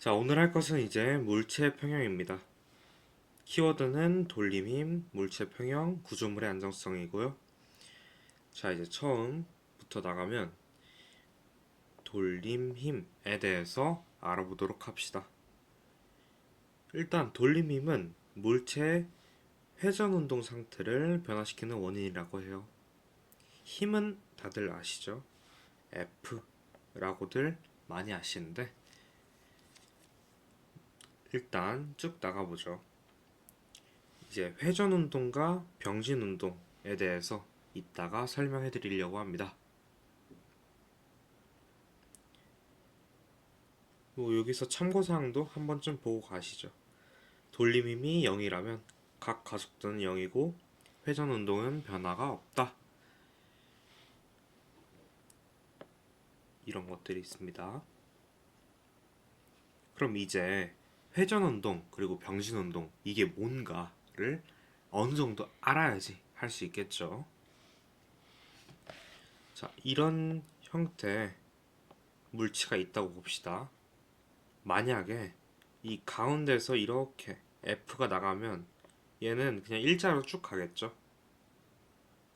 자, 오늘 할 것은 이제 물체 평형입니다. 키워드는 돌림힘, 물체 평형, 구조물의 안정성이고요. 자, 이제 처음부터 나가면 돌림힘에 대해서 알아보도록 합시다. 일단 돌림힘은 물체의 회전운동 상태를 변화시키는 원인이라고 해요. 힘은 다들 아시죠? F라고들 많이 아시는데 일단 쭉 나가보죠. 이제 회전 운동과 병진 운동에 대해서 이따가 설명해 드리려고 합니다. 여기서 참고사항도 한 번쯤 보고 가시죠. 돌림힘이 0이라면 각 가속도는 0이고 회전 운동은 변화가 없다. 이런 것들이 있습니다. 그럼 이제 회전 운동 그리고 병진 운동 이게 뭔가를 어느 정도 알아야지 할 수 있겠죠. 자, 이런 형태의 물체가 있다고 봅시다. 만약에 이 가운데서 이렇게 F가 나가면 얘는 그냥 일자로 쭉 가겠죠.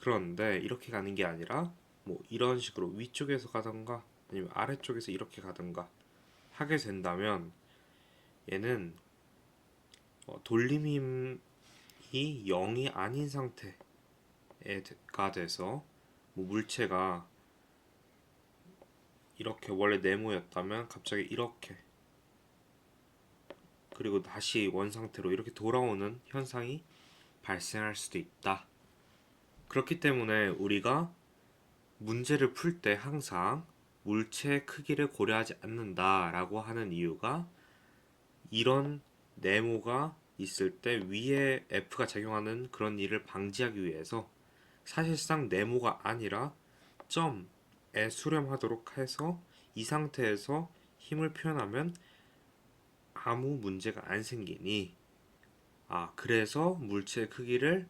그런데 이렇게 가는 게 아니라 뭐 이런 식으로 위쪽에서 가던가 아니면 아래쪽에서 이렇게 가던가 하게 된다면 얘는 돌림힘이 0이 아닌 상태가 돼서 뭐 물체가 이렇게 원래 네모였다면 갑자기 이렇게 그리고 다시 원상태로 이렇게 돌아오는 현상이 발생할 수도 있다. 그렇기 때문에 우리가 문제를 풀 때 항상 물체의 크기를 고려하지 않는다라고 하는 이유가 이런 네모가 있을 때 위에 F가 작용하는 그런 일을 방지하기 위해서 사실상 네모가 아니라 점에 수렴하도록 해서 이 상태에서 힘을 표현하면 아무 문제가 안 생기니 그래서 물체의 크기를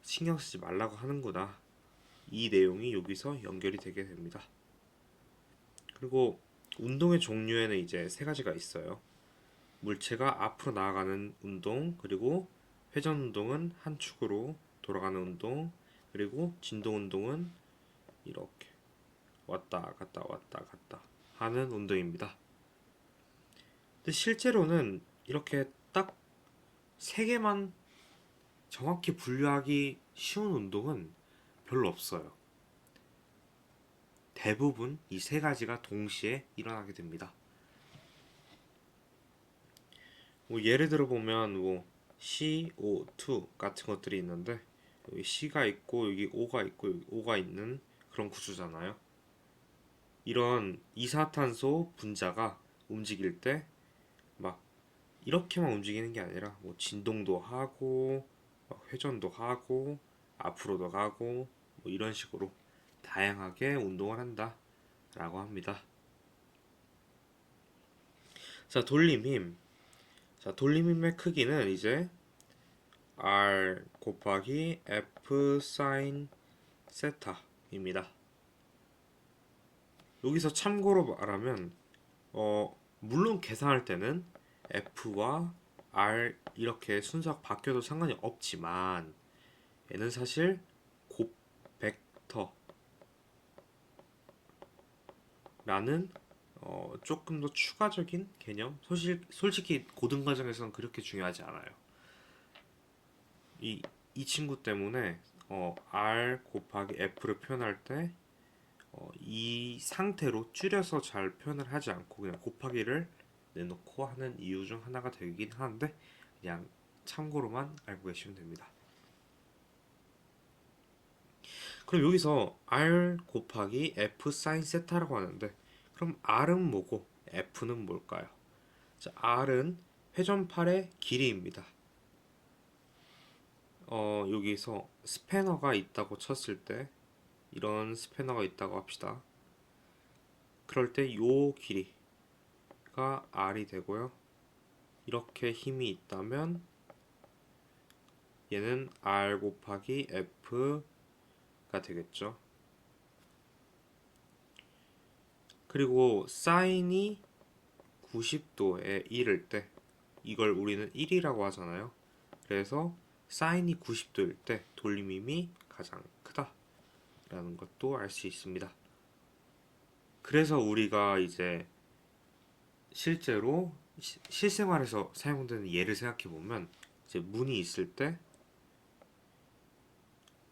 신경 쓰지 말라고 하는구나. 이 내용이 여기서 연결이 되게 됩니다. 그리고 운동의 종류에는 이제 세 가지가 있어요. 물체가 앞으로 나아가는 운동, 그리고 회전 운동은 한 축으로 돌아가는 운동, 그리고 진동 운동은 이렇게 왔다 갔다 하는 운동입니다. 근데 실제로는 이렇게 딱 세 개만 정확히 분류하기 쉬운 운동은 별로 없어요. 대부분 이 세 가지가 동시에 일어나게 됩니다. 뭐 예를 들어 보면 뭐 CO2 같은 것들이 있는데 여기 C가 있고 여기 O가 있고 여기 O가 있는 그런 구조잖아요. 이런 이산화탄소 분자가 움직일 때 막 이렇게만 움직이는 게 아니라 뭐 진동도 하고 막 회전도 하고 앞으로도 가고 뭐 이런 식으로 다양하게 운동을 한다라고 합니다. 자, 돌림힘. 자, 돌림힘의 크기는 이제 R 곱하기 F 사인 세타입니다. 여기서 참고로 말하면 물론 계산할 때는 F와 R 이렇게 순서가 바뀌어도 상관이 없지만 얘는 사실 곱벡터라는 조금 더 추가적인 개념. 솔직히 고등 과정에서는 그렇게 중요하지 않아요. 이 친구 때문에 R 곱하기 F를 표현할 때 이 상태로 줄여서 잘 표현을 하지 않고 그냥 곱하기를 내놓고 하는 이유 중 하나가 되긴 하는데 그냥 참고로만 알고 계시면 됩니다. 그럼 여기서 R 곱하기 F 사인 세타라고 하는데 그럼 R은 뭐고 F는 뭘까요? 자, R은 회전팔의 길이입니다. 여기서 스패너가 있다고 쳤을 때 이런 스패너가 있다고 합시다. 그럴 때 요 길이가 R이 되고요. 이렇게 힘이 있다면 얘는 R 곱하기 F가 되겠죠. 그리고 사인이 90도에 이를 때 이걸 우리는 1이라고 하잖아요. 그래서 사인이 90도일 때 돌림힘이 가장 크다라는 것도 알 수 있습니다. 그래서 우리가 이제 실제로 실생활에서 사용되는 예를 생각해 보면 이제 문이 있을 때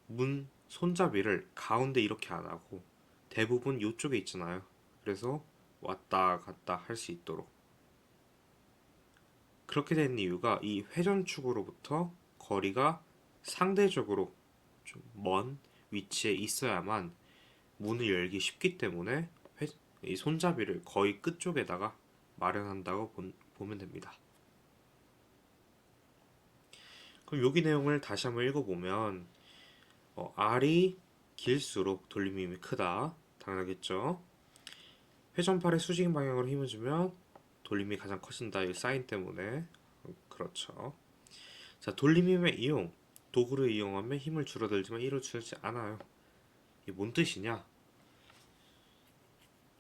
문 손잡이를 가운데 이렇게 안 하고 대부분 이쪽에 있잖아요. 그래서 왔다 갔다 할 수 있도록 그렇게 된 이유가 이 회전축으로부터 거리가 상대적으로 좀 먼 위치에 있어야만 문을 열기 쉽기 때문에 이 손잡이를 거의 끝쪽에다가 마련한다고 보면 됩니다. 그럼 여기 내용을 다시 한번 읽어보면 R이 길수록 돌림힘이 크다. 당연하겠죠. 회전팔의 수직 방향으로 힘을 주면 돌림이 가장 커진다. 이 사인 때문에. 그렇죠. 자, 돌림힘의 이용. 도구를 이용하면 힘을 줄어들지만 이루어지지 않아요. 이게 뭔 뜻이냐?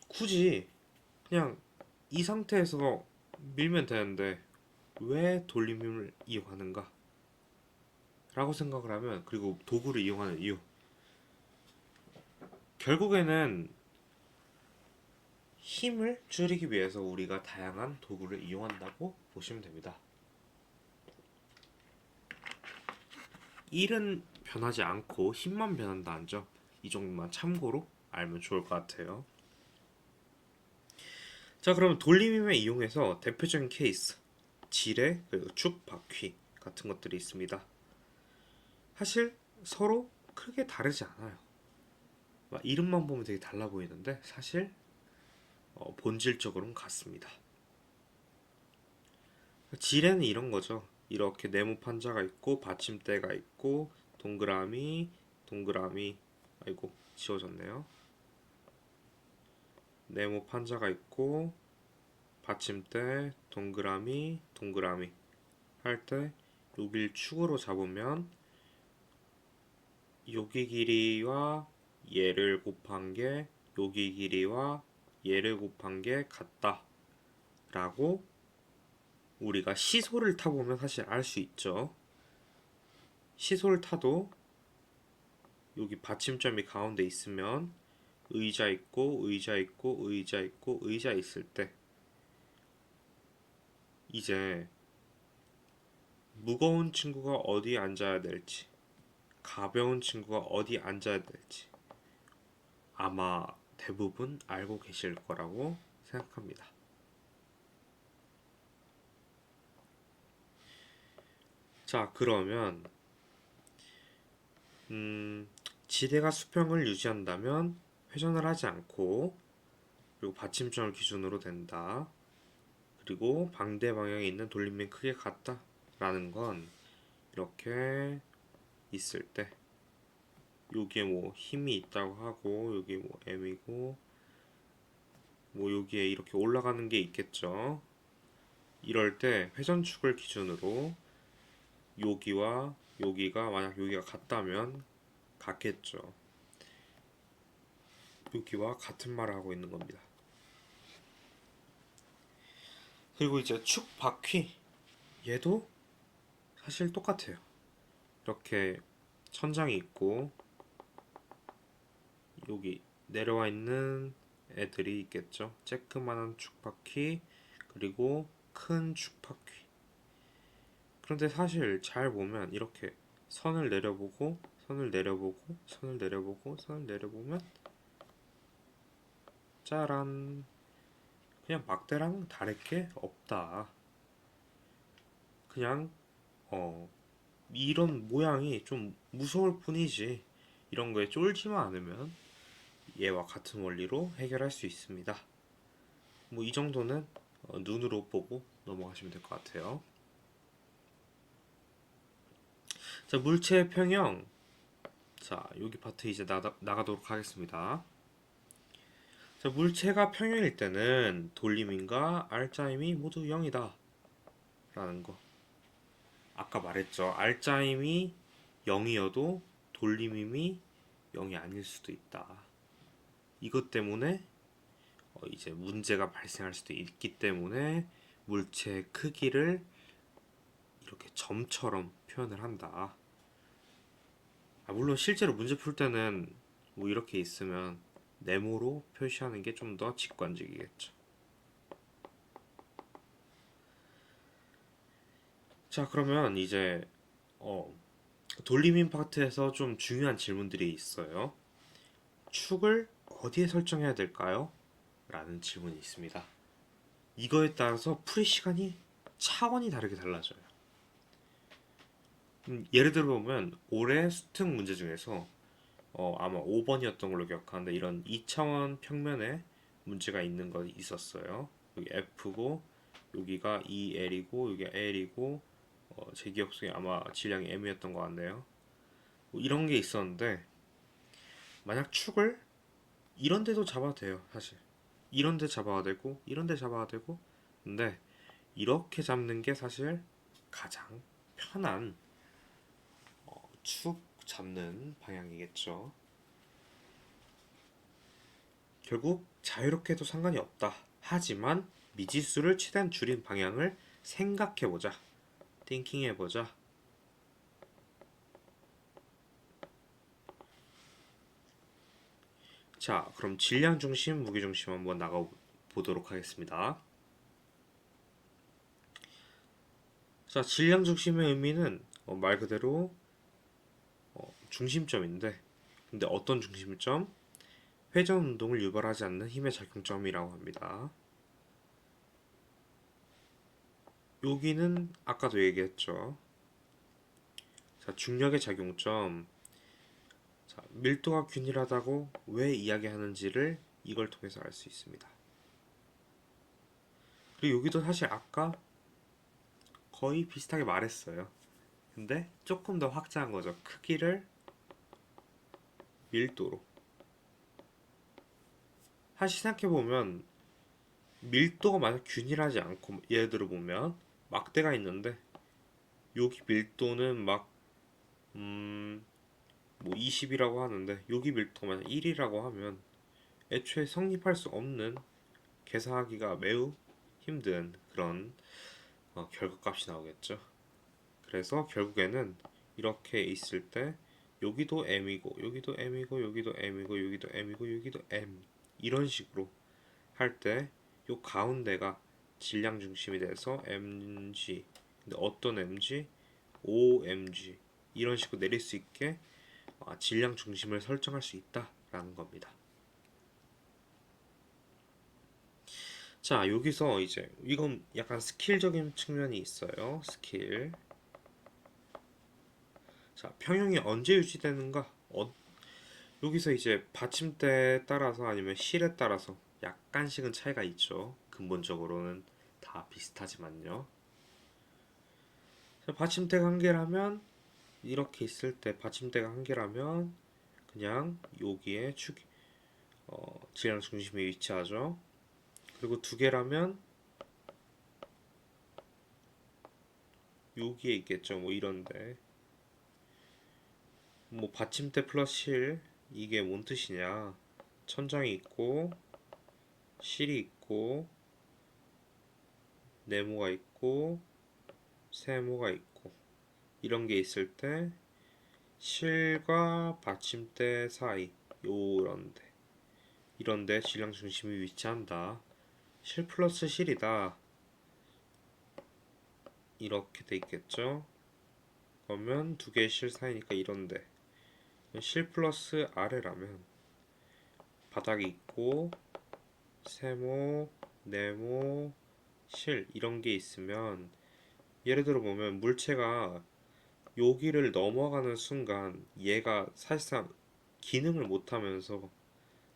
굳이 그냥 이 상태에서 밀면 되는데 왜 돌림힘을 이용하는가? 라고 생각을 하면, 그리고 도구를 이용하는 이유. 결국에는 힘을 줄이기 위해서 우리가 다양한 도구를 이용한다고 보시면 됩니다. 일은 변하지 않고 힘만 변한다는 점, 이 정도만 참고로 알면 좋을 것 같아요. 자, 그럼 돌림힘을 이용해서 대표적인 케이스, 지뢰, 그리고 축, 바퀴 같은 것들이 있습니다. 사실 서로 크게 다르지 않아요. 이름만 보면 되게 달라 보이는데 사실 본질적으로는 같습니다. 지뢰는 이런 거죠. 이렇게 네모 판자가 있고 받침대가 있고 동그라미, 동그라미, 아이고 지워졌네요. 네모 판자가 있고 받침대, 동그라미, 동그라미 할 때 여길 축으로 잡으면 여기 길이와 얘를 곱한 게 여기 길이와 얘를 곱한 게 같다 라고 우리가 시소를 타보면 사실 알 수 있죠. 시소를 타도 여기 받침점이 가운데 있으면 의자 있고 의자 있고 의자 있고 의자 있을 때 이제 무거운 친구가 어디에 앉아야 될지 가벼운 친구가 어디 앉아야 될지 아마 대부분 알고 계실 거라고 생각합니다. 자, 그러면 지대가 수평을 유지한다면 회전을 하지 않고 그리고 받침점을 기준으로 된다. 그리고 방대 방향에 있는 돌림면 크게 같다 라는 건 이렇게 있을 때 여기에 뭐 힘이 있다고 하고 여기 뭐 M이고 뭐 여기에 이렇게 올라가는 게 있겠죠. 이럴 때 회전축을 기준으로 여기와 여기가 만약 여기가 같다면 같겠죠. 여기와 같은 말을 하고 있는 겁니다. 그리고 이제 축 바퀴 얘도 사실 똑같아요. 이렇게 천장이 있고 여기 내려와 있는 애들이 있겠죠. 쬐끄만한 축바퀴 그리고 큰 축바퀴. 그런데 사실 잘 보면 이렇게 선을 내려보고 선을 내려보고 선을 내려보고 선을 내려보면 짜란, 그냥 막대랑 다를 게 없다. 그냥 이런 모양이 좀 무서울 뿐이지 이런 거에 쫄지만 않으면 얘와 같은 원리로 해결할 수 있습니다. 뭐 이 정도는 눈으로 보고 넘어가시면 될 것 같아요. 자, 물체의 평형. 자, 여기 파트 이제 나가도록 하겠습니다. 자, 물체가 평형일 때는 돌림임과 R자임이 모두 0이다 라는 거. 아까 말했죠. R자임이 0이어도 돌림임이 0이 아닐 수도 있다. 이것 때문에 이제 문제가 발생할 수도 있기 때문에 물체의 크기를 이렇게 점처럼 표현을 한다. 물론 실제로 문제 풀 때는 뭐 이렇게 있으면 네모로 표시하는 게 좀 더 직관적이겠죠. 자, 그러면 이제 돌리민 파트에서 좀 중요한 질문들이 있어요. 축을 어디에 설정해야 될까요? 라는 질문이 있습니다. 이거에 따라서 풀이 시간이 차원이 다르게 달라져요. 예를 들어 보면 올해 수특 문제 중에서 아마 5번이었던 걸로 기억하는데 이런 2차원 평면에 문제가 있는 거 있었어요. 여기 F고 여기가 2L이고 여기가 L이고 제 기억 속에 아마 질량이 M이었던 것 같네요. 뭐 이런 게 있었는데 만약 축을 이런 데도 잡아도 돼요, 사실. 이런 데 잡아야 되고 이런 데 잡아야 되고 근데 이렇게 잡는 게 사실 가장 편한 축 잡는 방향이겠죠. 결국 자유롭게 해도 상관이 없다. 하지만 미지수를 최대한 줄인 방향을 생각해보자. 띵킹해보자. 자, 그럼 질량 중심, 무게 중심 한번 나가 보도록 하겠습니다. 자, 질량 중심의 의미는 말 그대로 중심점인데, 근데 어떤 중심점? 회전 운동을 유발하지 않는 힘의 작용점이라고 합니다. 여기는 아까도 얘기했죠. 자, 중력의 작용점. 자, 밀도가 균일하다고 왜 이야기하는지를 이걸 통해서 알 수 있습니다. 그리고 여기도 사실 아까 거의 비슷하게 말했어요. 근데 조금 더 확장한 거죠. 크기를 밀도로. 사실 생각해보면 밀도가 만약 균일하지 않고 예를 들어 보면 막대가 있는데 여기 밀도는 뭐 20이라고 하는데 여기 밀도가 만약 1이라고 하면 애초에 성립할 수 없는 계산하기가 매우 힘든 그런 결과값이 나오겠죠. 그래서 결국에는 이렇게 있을 때 여기도 M이고 여기도 M이고 여기도 M이고 여기도 M이고 여기도 M 이런 식으로 할 때 요 가운데가 질량 중심이 돼서 mg 근데 어떤 mg? OMG 이런 식으로 내릴 수 있게 질량 중심을 설정할 수 있다라는 겁니다. 자, 여기서 이제 이건 약간 스킬적인 측면이 있어요. 스킬. 자, 평형이 언제 유지되는가? 여기서 이제 받침대에 따라서 아니면 실에 따라서 약간씩은 차이가 있죠. 근본적으로는 다 비슷하지만요. 자, 받침대가 한 개라면 이렇게 있을 때 받침대가 한 개라면 그냥 여기에 질량 중심이 위치하죠. 그리고 두 개라면 여기에 있겠죠. 뭐 이런데 뭐 받침대 플러스 실 이게 뭔 뜻이냐? 천장이 있고 실이 있고 네모가 있고 세모가 있고 이런 게 있을 때 실과 받침대 사이 요런데 이런데 질량 중심이 위치한다. 실 플러스 실이다. 이렇게 돼 있겠죠. 그러면 두 개의 실 사이니까 이런데 실 플러스 아래라면 바닥이 있고 세모, 네모, 실 이런 게 있으면 예를 들어 보면 물체가 여기를 넘어가는 순간 얘가 사실상 기능을 못하면서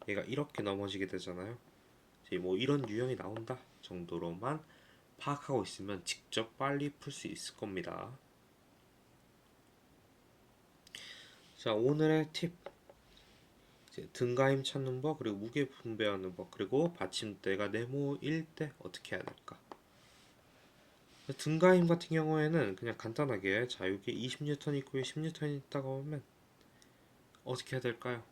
얘가 이렇게 넘어지게 되잖아요. 이제 뭐 이런 유형이 나온다 정도로만 파악하고 있으면 직접 빨리 풀 수 있을 겁니다. 자, 오늘의 팁. 이제 등가임 찾는 법, 그리고 무게 분배하는 법, 그리고 받침대가 네모일 때 어떻게 해야 될까? 등가임 같은 경우에는 그냥 간단하게 자, 여기 20N 있고 10N 있다고 하면 어떻게 해야 될까요?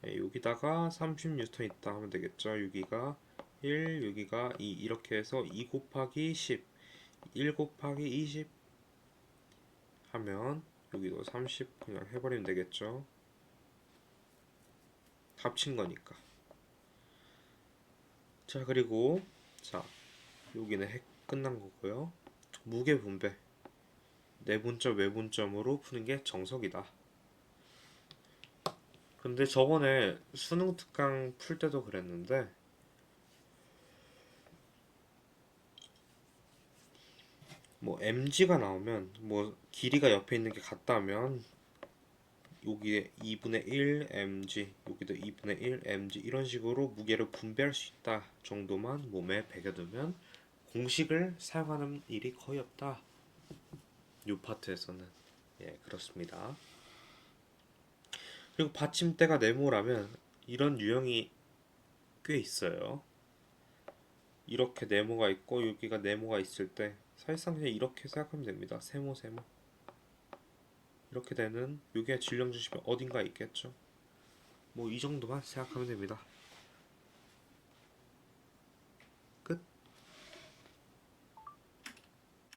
여기다가 30N 있다 하면 되겠죠. 여기가 1, 여기가 2 이렇게 해서 2 곱하기 10, 1 곱하기 20 하면 여기도 30 그냥 해버리면 되겠죠. 합친 거니까. 자, 그리고 자, 여기는 끝난 거고요. 무게 분배. 내분점, 외분점으로 푸는 게 정석이다. 근데 저번에 수능 특강 풀 때도 그랬는데 뭐 mg가 나오면 뭐 길이가 옆에 있는 게 같다면 여기에 2분의 1 mg, 여기도 2분의 1 mg 이런 식으로 무게를 분배할 수 있다 정도만 몸에 배겨두면 공식을 사용하는 일이 거의 없다. 이 파트에서는 그렇습니다. 그리고 받침대가 네모라면 이런 유형이 꽤 있어요. 이렇게 네모가 있고 여기가 네모가 있을 때 사실상 그냥 이렇게 생각하면 됩니다. 세모 세모 이렇게 되는 이게 질량 중심이 어딘가 있겠죠. 뭐 이 정도만 생각하면 됩니다.